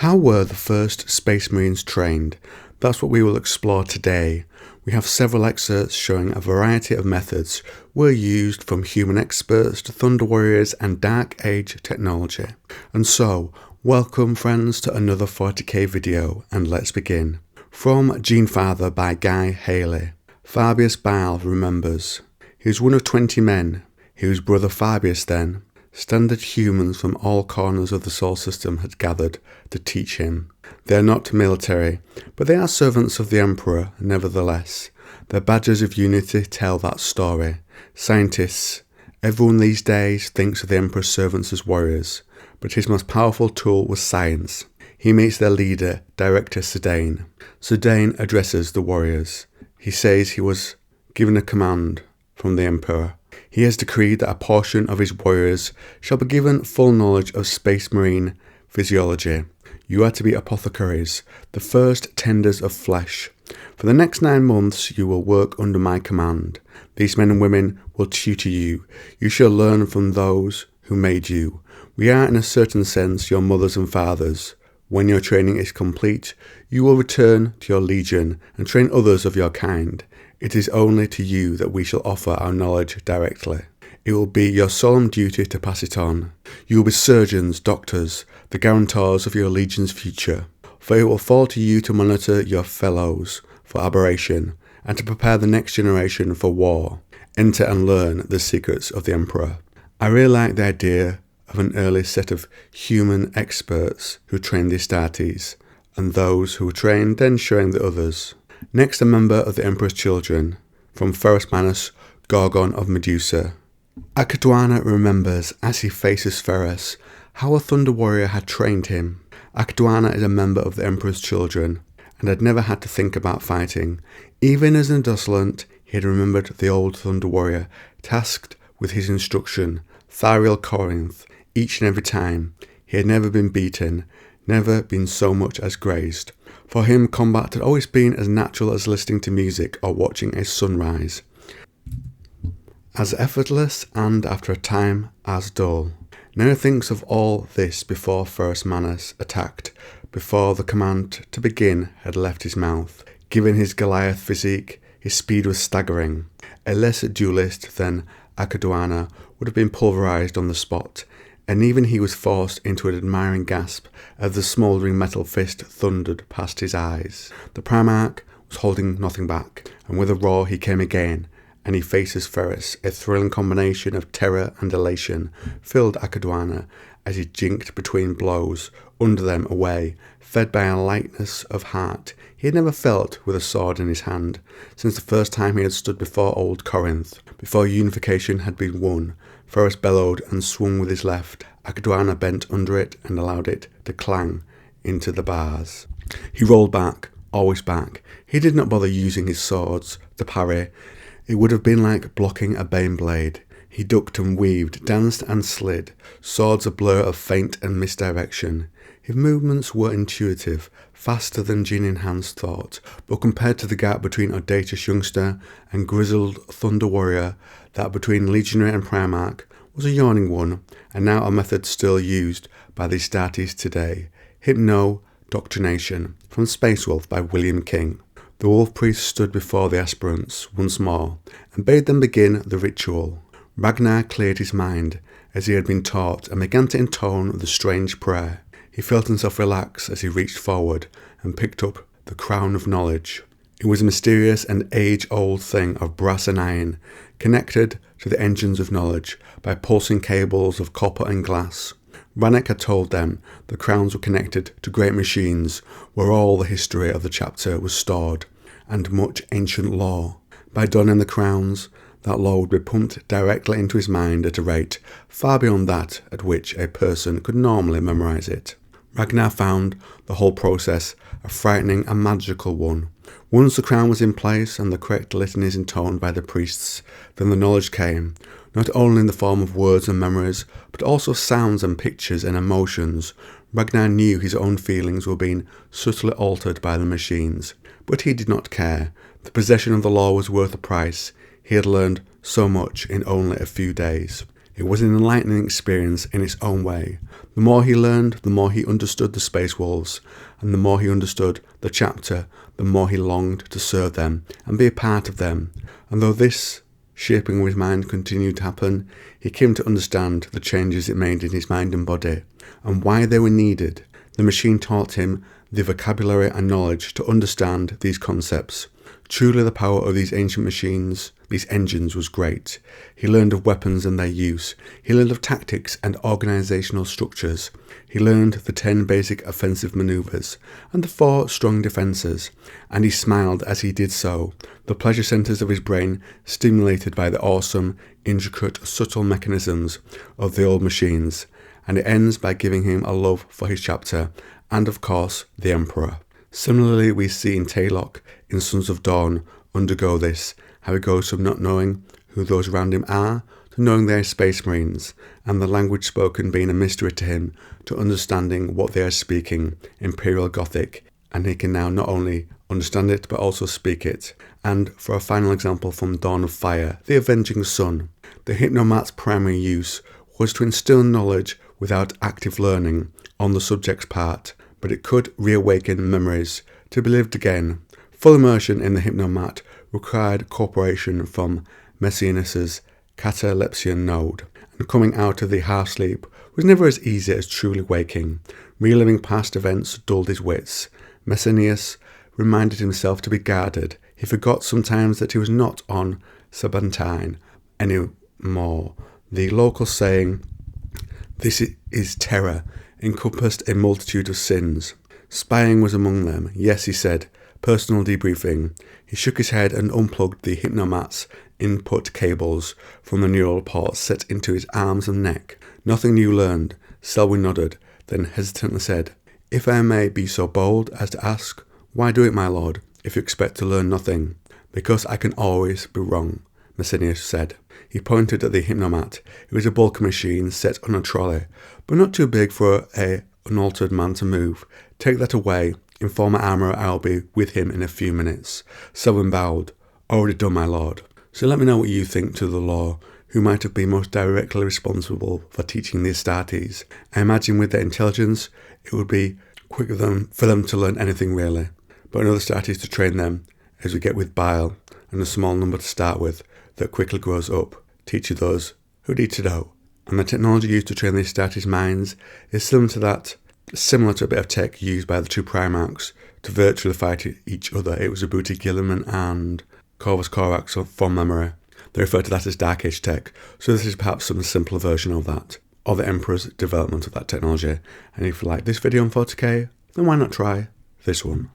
How were the first Space Marines trained? That's what we will explore today. We have several excerpts showing a variety of methods were used, from human experts to Thunder Warriors and Dark Age technology. And so, welcome friends to another 40k video, and let's begin. From Gene Father by Guy Haley. Fabius Bile remembers. He was one of 20 men. He was brother Fabius then. Standard humans from all corners of the solar system had gathered to teach him. They are not military, but they are servants of the Emperor nevertheless. Their badges of unity tell that story. Scientists. Everyone these days thinks of the Emperor's servants as warriors, but his most powerful tool was science. He meets their leader, Director Sedain. Sedain addresses the warriors. He says he was given a command from the Emperor. He has decreed that a portion of his warriors shall be given full knowledge of Space Marine physiology. You are to be apothecaries, the first tenders of flesh. For the next 9 months you will work under my command. These men and women will tutor you. You shall learn from those who made you. We are in a certain sense your mothers and fathers. When your training is complete, you will return to your legion and train others of your kind. It is only to you that we shall offer our knowledge directly. It will be your solemn duty to pass it on. You will be surgeons, doctors, the guarantors of your legion's future. For it will fall to you to monitor your fellows for aberration, and to prepare the next generation for war. Enter and learn the secrets of the Emperor. I really like the idea of an early set of human experts who trained the Astartes, and those who were trained then showing the others. Next, a member of the Emperor's children, from Ferrus Manus, Gorgon of Medusa. Akaduana remembers, as he faces Ferrus, how a Thunder Warrior had trained him. Akaduana is a member of the Emperor's children, and had never had to think about fighting. Even as an adolescent, he had remembered the old Thunder Warrior, tasked with his instruction, Thariel Corinth, each and every time. He had never been beaten, never been so much as grazed. For him, combat had always been as natural as listening to music or watching a sunrise. As effortless and, after a time, as dull. Now he thinks of all this before Ferrus Manus attacked, before the command to begin had left his mouth. Given his Goliath physique, his speed was staggering. A lesser duelist than Akaduana would have been pulverized on the spot, and even he was forced into an admiring gasp as the smouldering metal fist thundered past his eyes. The Primarch was holding nothing back, and with a roar he came again, and he faces Ferrus. A thrilling combination of terror and elation filled Akaduana as he jinked between blows, under them away, fed by a lightness of heart he had never felt with a sword in his hand, since the first time he had stood before old Corinth. Before unification had been won, Ferrus bellowed and swung with his left. Akaduana bent under it and allowed it to clang into the bars. He rolled back, always back. He did not bother using his swords to parry. It would have been like blocking a bane blade. He ducked and weaved, danced and slid, swords a blur of feint and misdirection. His movements were intuitive, faster than Gene-enhanced thought, but compared to the gap between audacious youngster and grizzled Thunder Warrior, that between Legionary and Primarch was a yawning one, and now a method still used by the Astartes today. Indoctrination, from Space Wolf by William King. The Wolf Priest stood before the aspirants once more, and bade them begin the ritual. Ragnar cleared his mind, as he had been taught, and began to intone the strange prayer. He felt himself relax as he reached forward and picked up the crown of knowledge. It was a mysterious and age-old thing of brass and iron, connected to the engines of knowledge by pulsing cables of copper and glass. Ragnar had told them the crowns were connected to great machines, where all the history of the chapter was stored, and much ancient lore. By donning the crowns, that lore would be pumped directly into his mind at a rate far beyond that at which a person could normally memorize it. Ragnar found the whole process a frightening and magical one. Once the crown was in place and the correct litanies intoned by the priests, then the knowledge came, not only in the form of words and memories, but also sounds and pictures and emotions. Ragnar knew his own feelings were being subtly altered by the machines, but he did not care. The possession of the law was worth the price. He had learned so much in only a few days. It was an enlightening experience in its own way. The more he learned, the more he understood the Space Wolves, and the more he understood the chapter, the more he longed to serve them and be a part of them. And though this shaping of his mind continued to happen, he came to understand the changes it made in his mind and body, and why they were needed. The machine taught him the vocabulary and knowledge to understand these concepts. Truly the power of these ancient machines, these engines, was great. He learned of weapons and their use. He learned of tactics and organizational structures. He learned the 10 basic offensive maneuvers and the 4 strong defenses, and he smiled as he did so, the pleasure centers of his brain stimulated by the awesome, intricate, subtle mechanisms of the old machines. And it ends by giving him a love for his chapter, and of course, the Emperor. Similarly, we see in Taylock, in Sons of Dawn, undergo this, how he goes from not knowing who those around him are, to knowing they are Space Marines, and the language spoken being a mystery to him, to understanding what they are speaking, Imperial Gothic, and he can now not only understand it, but also speak it. And for a final example from Dawn of Fire, the Avenging Sun, the Hypnomat's primary use was to instill knowledge without active learning on the subject's part, but it could reawaken memories to be lived again. Full immersion in the Hypnomat required cooperation from Messianus's catalepsian node, and coming out of the half sleep was never as easy as truly waking. Reliving past events dulled his wits. Messianus reminded himself to be guarded. He forgot sometimes that he was not on Sabantine any more. The local saying, "This is terror," encompassed a multitude of sins. Spying was among them. Yes, he said. Personal debriefing. He shook his head and unplugged the Hypnomat's input cables from the neural ports set into his arms and neck. Nothing new learned. Selwyn nodded, then hesitantly said, "If I may be so bold as to ask, why do it, my lord, if you expect to learn nothing?" "Because I can always be wrong," Messenius said. He pointed at the Hypnomat. It was a bulky machine set on a trolley, but not too big for an unaltered man to move. "Take that away. Inform my armourer I'll be with him in a few minutes." Selwyn bowed. "Already done, my lord." So let me know what you think to the law, who might have been most directly responsible for teaching the Astartes. I imagine with their intelligence, it would be quicker for them to learn anything really. But another Astartes to train them, as we get with Bile, and a small number to start with, that quickly grows up, teaching those who need to know. And the technology used to train the Astartes' minds is similar to a bit of tech used by the two Primarchs to virtually fight each other. It was Abuti Gilliman and Corvus Corax from memory. They refer to that as Dark Age tech, so this is perhaps some simpler version of that, or the Emperor's development of that technology. And if you like this video on 40k, then why not try this one?